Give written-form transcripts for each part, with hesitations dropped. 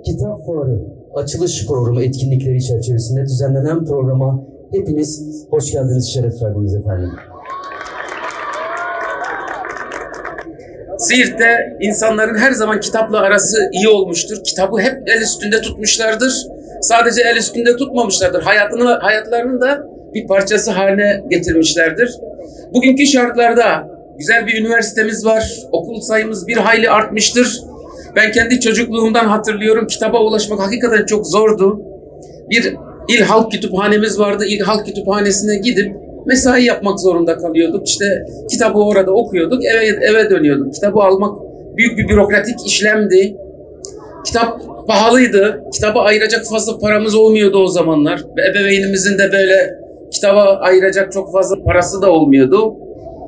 Kitap Fuarı açılış programı etkinlikleri çerçevesinde düzenlenen programa hepiniz hoş geldiniz, şeref verdiniz efendim. Siirt'te insanların her zaman kitapla arası iyi olmuştur. Kitabı hep el üstünde tutmuşlardır. Sadece el üstünde tutmamışlardır. Hayatlarının da bir parçası haline getirmişlerdir. Bugünkü şartlarda güzel bir üniversitemiz var. Okul sayımız bir hayli artmıştır. Ben kendi çocukluğumdan hatırlıyorum. Kitaba ulaşmak hakikaten çok zordu. Bir İl Halk Kütüphanemiz vardı. İl Halk Kütüphanesi'ne gidip mesai yapmak zorunda kalıyorduk. İşte kitabı orada okuyorduk, eve dönüyorduk. Kitabı almak büyük bir bürokratik işlemdi. Kitap pahalıydı. Kitaba ayıracak fazla paramız olmuyordu o zamanlar. Ve ebeveynimizin de böyle kitaba ayıracak çok fazla parası da olmuyordu.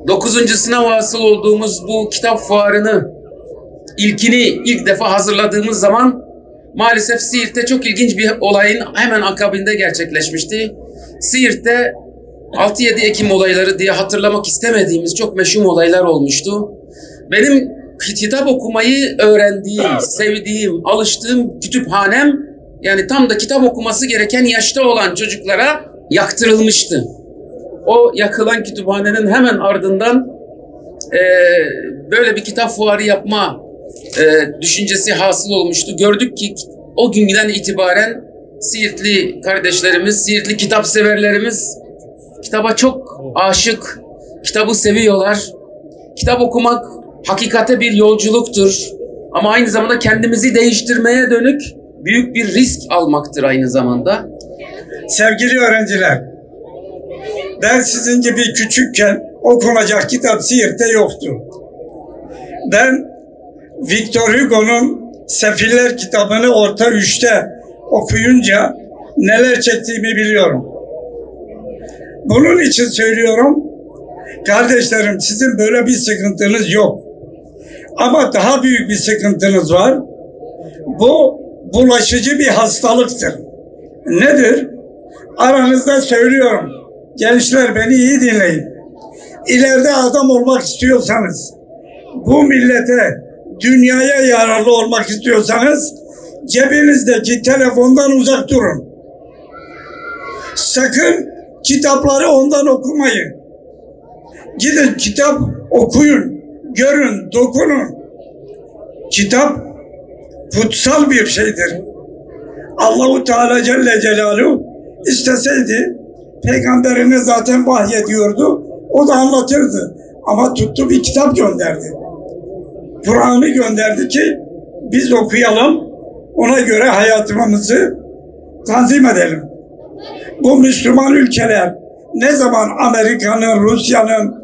9. sınava hasıl olduğumuz bu kitap fuarını ilk defa hazırladığımız zaman maalesef Siirt'te çok ilginç bir olayın hemen akabinde gerçekleşmişti. Siirt'te 6-7 Ekim olayları diye hatırlamak istemediğimiz çok meşhum olaylar olmuştu. Benim kitap okumayı öğrendiğim, sevdiğim, alıştığım kütüphanem, yani tam da kitap okuması gereken yaşta olan çocuklara yaktırılmıştı. O yakılan kütüphanenin hemen ardından böyle bir kitap fuarı yapma düşüncesi hasıl olmuştu. Gördük ki o günden itibaren Siirtli kardeşlerimiz, Siirtli kitap severlerimiz kitaba çok aşık, kitabı seviyorlar. Kitap okumak hakikate bir yolculuktur. Ama aynı zamanda kendimizi değiştirmeye dönük büyük bir risk almaktır aynı zamanda. Sevgili öğrenciler, ben sizin gibi küçükken okunacak kitap Siirt'te yoktu. Ben Victor Hugo'nun Sefiller kitabını orta 3'te okuyunca neler çektiğimi biliyorum. Bunun için söylüyorum, kardeşlerim, sizin böyle bir sıkıntınız yok. Ama daha büyük bir sıkıntınız var. Bu bulaşıcı bir hastalıktır. Nedir? Aranızda söylüyorum. Gençler, beni iyi dinleyin. İleride adam olmak istiyorsanız, bu millete, dünyaya yararlı olmak istiyorsanız, cebinizdeki telefondan uzak durun. Sakın kitapları ondan okumayın. Gidin kitap okuyun, görün, dokunun. Kitap kutsal bir şeydir. Allahu Teala Celle Celaluhu isteseydi peygamberine zaten vahyediyordu. O da anlatırdı. Ama tuttu bir kitap gönderdi. Kur'an'ı gönderdi ki biz okuyalım, ona göre hayatımızı tanzim edelim. Bu Müslüman ülkeler ne zaman Amerika'nın, Rusya'nın,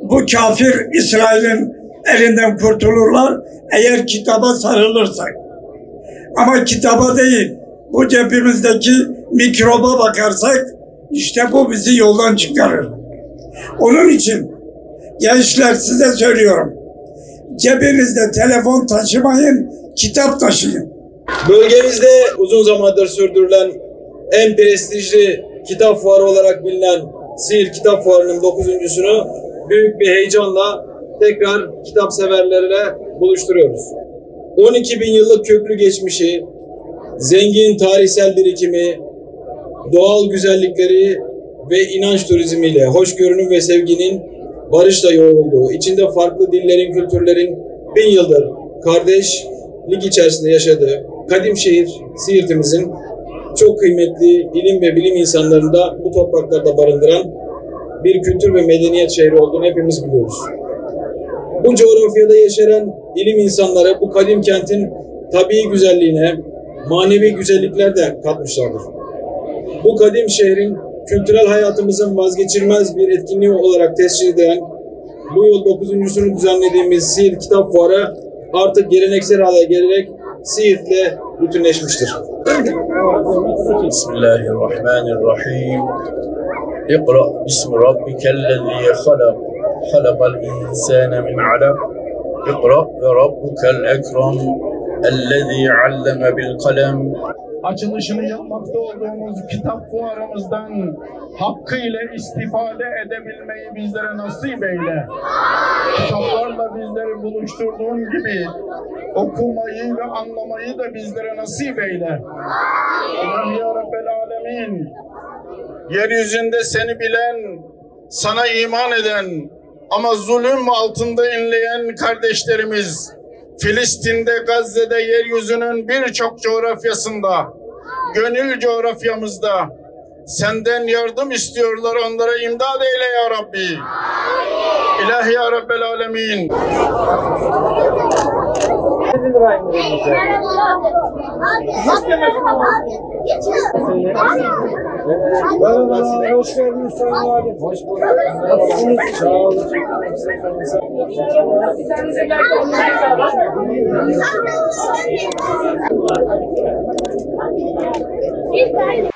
bu kafir İsrail'in elinden kurtulurlar? Eğer kitaba sarılırsak. Ama kitaba değil, bu cebimizdeki mikroba bakarsak, işte bu bizi yoldan çıkarır. Onun için gençler, size söylüyorum, cebinizde telefon taşımayın, kitap taşıyın. Bölgemizde uzun zamandır sürdürülen en prestijli kitap fuarı olarak bilinen Siirt Kitap Fuarı'nın 9.'sunu büyük bir heyecanla tekrar kitap severlerle buluşturuyoruz. 12 bin yıllık köklü geçmişi, zengin tarihsel birikimi, doğal güzellikleri ve inanç turizmiyle hoşgörünün ve sevginin barışla yoğrulduğu, içinde farklı dillerin, kültürlerin 1000 yıldır kardeşlik içerisinde yaşadığı kadim şehir Siirt'imizin çok kıymetli ilim ve bilim insanlarını da bu topraklarda barındıran bir kültür ve medeniyet şehri olduğunu hepimiz biliyoruz. Bu coğrafyada yaşayan ilim insanları bu kadim kentin tabii güzelliğine manevi güzellikler de katmışlardır. Bu kadim şehrin kültürel hayatımızın vazgeçilmez bir etkinliği olarak tescil edilen bu yıl 9.'sunu düzenlediğimiz Siirt Kitap Fuarı artık geleneksel hale gelerek Siirt'le bütünleşmiştir. Bismillahirrahmanirrahim. İqra bismi rabbikellezî halak. Halakal insâne min alak. İqra ve rabbukel ekrem. Ellezî alleme bil kalem. açılışını yapmakta olduğumuz kitap fuarımızdan hakkıyla istifade edebilmeyi bizlere nasip eyle. Kitaplarla bizleri buluşturduğun gibi okumayı ve anlamayı da bizlere nasip eyle. İlahi ya Rabbel Alemin, yeryüzünde seni bilen, sana iman eden ama zulüm altında inleyen kardeşlerimiz, Filistin'de, Gazze'de, yeryüzünün birçok coğrafyasında, gönül coğrafyamızda senden yardım istiyorlar, onlara imdad eyle ya Rabbi. İlahi ya Rabbel Alemin. Merhabalar, hoş geldiniz Sayın Valim. Hoş bulduk. Nasılsınız? Sağ olun. Bir